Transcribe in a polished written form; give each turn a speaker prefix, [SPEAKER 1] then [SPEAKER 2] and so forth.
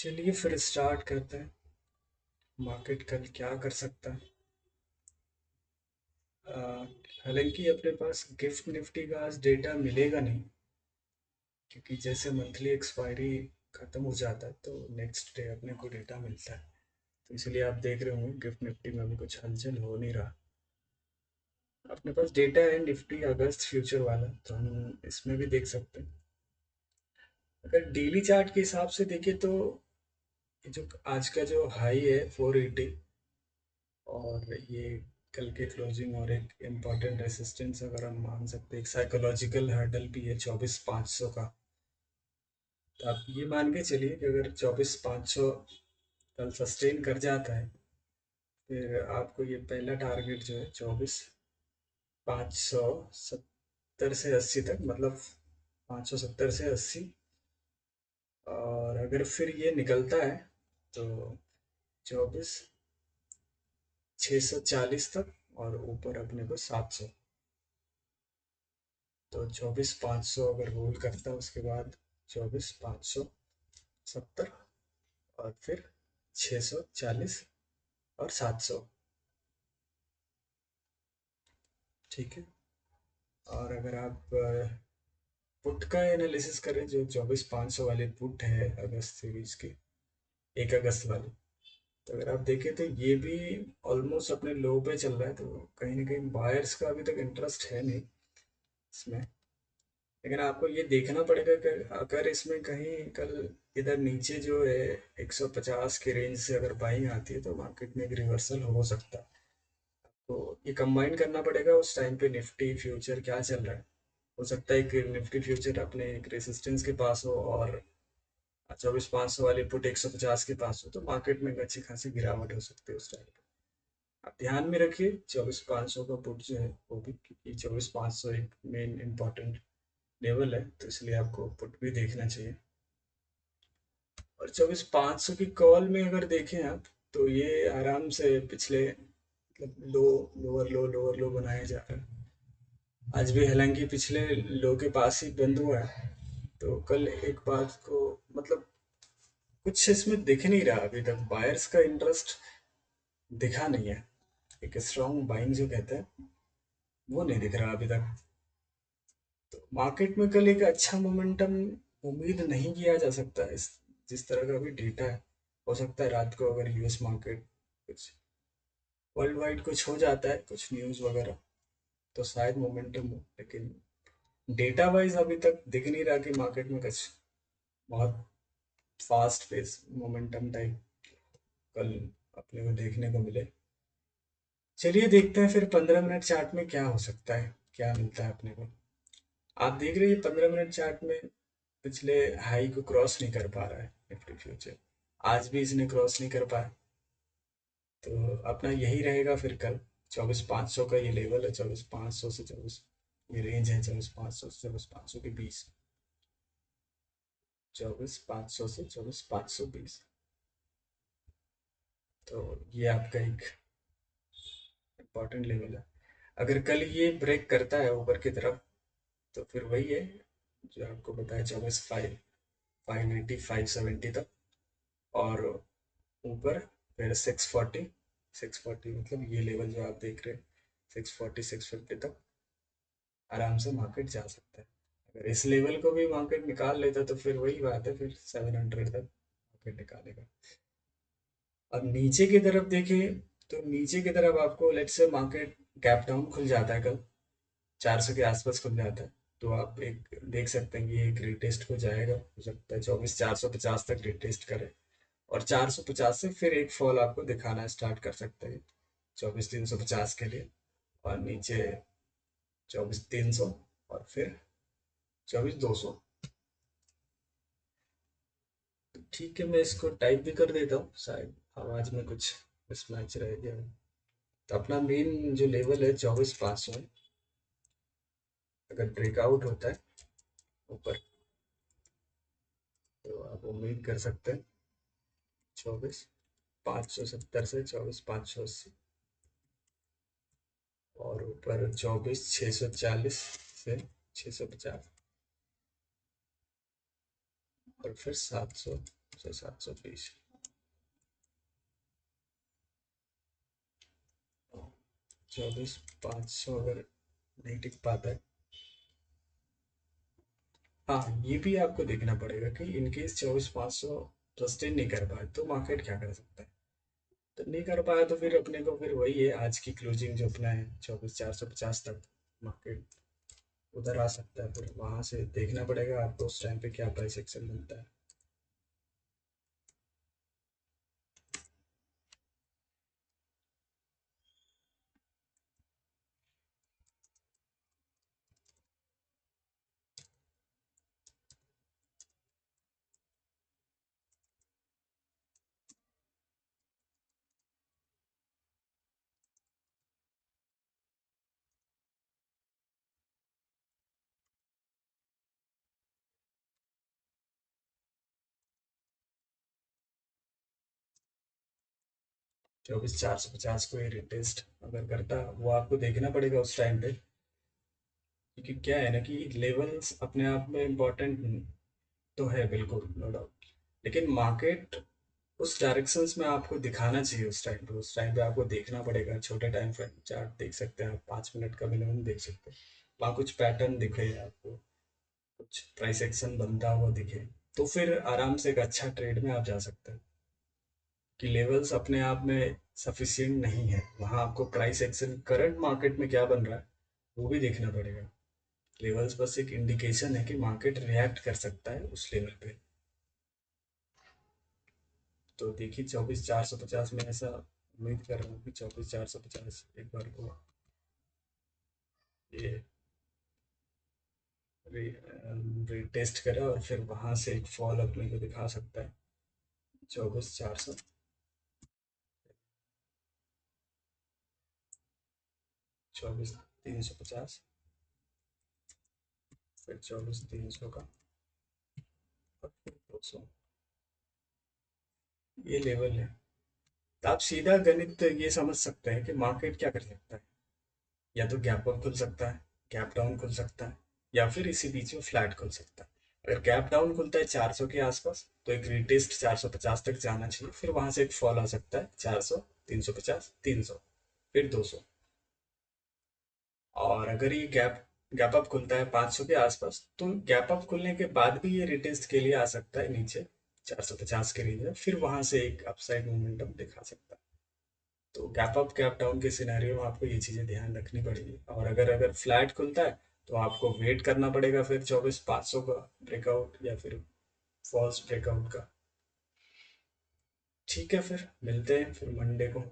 [SPEAKER 1] चलिए फिर स्टार्ट करते हैं। मार्केट कल क्या कर सकता है। अ, हालांकि अपने पास गिफ्ट निफ्टी का आज डेटा मिलेगा नहीं, क्योंकि जैसे मंथली एक्सपायरी ख़त्म हो जाता है तो नेक्स्ट डे अपने को डेटा मिलता है। तो इसलिए आप देख रहे होंगे गिफ्ट निफ्टी में अभी कुछ हलचल हो नहीं रहा। अपने पास डेटा है निफ्टी अगस्त फ्यूचर वाला, तो हम इसमें भी देख सकते हैं। अगर डेली चार्ट के हिसाब से देखें तो ये जो आज का जो हाई है 480, और ये कल के क्लोजिंग और एक इम्पॉर्टेंट रेसिस्टेंस अगर हम मान सकते हैं, एक साइकोलॉजिकल हर्डल भी है 24,500 का। तो आप ये मान के चलिए कि अगर 24,500 कल सस्टेन कर जाता है, फिर आपको ये पहला टारगेट जो है 24,570 से 80 तक, मतलब 570 से 80। और अगर फिर ये निकलता है तो 24,640 तक, और ऊपर अपने को 700। तो 24,500 अगर होल्ड करता है, उसके बाद 24,570, और फिर 640 और 700। ठीक है। और अगर आप पुट का एनालिसिस करें, जो 24,500 वाली पुट है अगस्त सीरीज की, 1 अगस्त वाली, तो अगर आप देखें तो ये भी ऑलमोस्ट अपने लो पे चल रहा है। तो कहीं ना कहीं बायर्स का अभी तक इंटरेस्ट है नहीं इसमें। लेकिन आपको ये देखना पड़ेगा कि अगर इसमें कहीं कल इधर नीचे जो है 150 के रेंज से अगर बाइंग आती है, तो मार्केट में एक रिवर्सल हो सकता है। तो ये कंबाइन करना पड़ेगा उस टाइम पे निफ्टी फ्यूचर क्या चल रहा है। हो सकता है कि निफ्टी फ्यूचर अपने एक रेसिस्टेंस के पास हो, और 24,500 वाली पुट 150 के पास हो, तो मार्केट में एक अच्छी खासी गिरावट हो सकती है उस टाइम पे। आप ध्यान में रखिए 24,500 का पुट जो है वो भी, क्योंकि 24,500 एक मेन इम्पॉर्टेंट लेवल है, तो इसलिए आपको पुट भी देखना चाहिए। और 24,500 की कॉल में अगर देखें आप, तो ये आराम से पिछले मतलब लो, लोअर लो बनाया जा रहा है। आज भी हालांकि पिछले लो के पास ही बंद हुआ है। तो कल एक बात को मतलब कुछ इसमें दिख नहीं रहा, अभी तक बायर्स का इंटरेस्ट दिखा नहीं है। एक स्ट्रॉन्ग बाइंग जो कहते हैं वो नहीं दिख रहा अभी तक। तो मार्केट में कल एक अच्छा मोमेंटम उम्मीद नहीं किया जा सकता है, इस जिस तरह का अभी डेटा है। हो सकता है रात को अगर यूएस मार्केट कुछ वर्ल्ड वाइड कुछ हो जाता है, कुछ न्यूज़ वगैरह, तो शायद मोमेंटम हो। लेकिन डेटा वाइज अभी तक दिख नहीं रहा कि मार्केट में कुछ बहुत फास्ट पेस मोमेंटम टाइप कल अपने को देखने को मिले। चलिए देखते हैं फिर 15 मिनट चार्ट में क्या हो सकता है, क्या मिलता है अपने को। आप देख रहे हैं 15 मिनट चार्ट में पिछले हाई को क्रॉस नहीं कर पा रहा है निफ्टी फ्यूचर। आज भी इसने क्रॉस नहीं कर पाया। तो अपना यही रहेगा फिर कल। 24,500 का ये लेवल है, 24,500 से 24, ये रेंज है 24,500 से 24,500 के बीच। 24,500 से 24,520। तो ये आपका एक इम्पॉर्टेंट लेवल है। अगर कल ये ब्रेक करता है ऊपर की तरफ, तो फिर वही है जो आपको बताया, 580 570 तक। और ऊपर फिर 640 मतलब ये लेवल जो आप देख रहे हैं, 640 650 तक आराम से मार्केट जा सकता है। अगर इस लेवल को भी मार्केट निकाल लेता, तो फिर वही बात है, फिर 700 तक मार्केट निकालेगा। अब नीचे की तरफ देखें, तो नीचे की तरफ आपको लेट से मार्केट गैप डाउन खुल जाता है कल, 400 के आसपास खुल जाता है। तो आप एक देख सकते हैं कि ये एक रिटेस्ट को जाएगा, हो सकता है 24,450 तक रिटेस्ट करे, और 450 से फिर एक फॉल आपको दिखाना स्टार्ट कर सकता है 24,350 के लिए, और नीचे 24,300, और फिर 24,200। ठीक है, मैं इसको टाइप भी कर देता हूँ, शायद आवाज में कुछ मिसमैच रह गया हो। तो अपना मेन जो लेवल है 24,500 है। अगर ब्रेकआउट होता है ऊपर, तो आप उम्मीद कर सकते हैं 24,570 से 24,580, और ऊपर 24,640 से 650, और फिर 700 से 720। 24,500 अगर नहीं टिक पाता है, हाँ ये भी आपको देखना पड़ेगा कि इनकेस 24,500 सस्टेन नहीं कर पाए तो मार्केट क्या कर सकता है। तो नहीं कर पाया तो फिर अपने को फिर वही है, आज की क्लोजिंग जो अपना है 24,450 तक मार्केट उधर आ सकता है। फिर वहां से देखना पड़ेगा आपको उस टाइम पे क्या प्राइस एक्शन मिलता है। 24,450 को ये रिटेस्ट अगर करता, वो आपको देखना पड़ेगा उस टाइम पे। क्योंकि क्या है ना कि लेवल्स अपने आप में इम्पोर्टेंट तो है, बिल्कुल नो डाउट, लेकिन मार्केट उस डायरेक्शंस में आपको दिखाना चाहिए उस टाइम पे। उस टाइम पे आपको देखना पड़ेगा, छोटे टाइम फ्रेम चार्ट देख सकते हैं आप, 5 मिनट का मिनिमम देख सकते हैं, वहाँ कुछ पैटर्न दिखे आपको, कुछ प्राइस एक्शन बनता हुआ दिखे, तो फिर आराम से एक अच्छा ट्रेड में आप जा सकते हैं। कि लेवल्स अपने आप में सफिशिएंट नहीं है, वहाँ आपको प्राइस एक्शन करंट मार्केट में क्या बन रहा है वो भी देखना पड़ेगा। लेवल्स बस एक इंडिकेशन है कि मार्केट रिएक्ट कर सकता है उस लेवल पे। तो देखिए 24,450 में ऐसा उम्मीद कर रहा हूँ कि 24,450 एक बार को ये टेस्ट करे और फिर वहां से एक फॉल अपने को दिखा सकता है। 24,400, 24,350, फिर 24,300 का, और फिर 200, ये लेवल है। तो आप सीधा गणित ये समझ सकते हैं कि मार्केट क्या कर सकता है। या तो गैप अप खुल सकता है, गैप डाउन खुल सकता है, या फिर इसी बीच में फ्लैट खुल सकता है। अगर गैप डाउन खुलता है 400 के आसपास तो एक रिटेस्ट 450 तक जाना चाहिए, फिर वहां से एक फॉल आ सकता है 400, 350, 300, फिर 200। और अगर ये गैप गैप अप खुलता है 500 के आसपास तो गैप अप खुलने के बाद भी ये रिटेस्ट के लिए आ सकता है नीचे 450 के रेंज में, फिर वहां से एक अपसाइड मोमेंटम दिखा सकता है। तो गैप अप गैप डाउन के सिनेरियो में आपको ये चीज़ें ध्यान रखनी पड़ेगी। और अगर अगर फ्लैट खुलता है तो आपको वेट करना पड़ेगा फिर 24,500 का ब्रेकआउट या फिर फॉल्स ब्रेकआउट का। ठीक है, फिर मिलते हैं फिर मंडे को।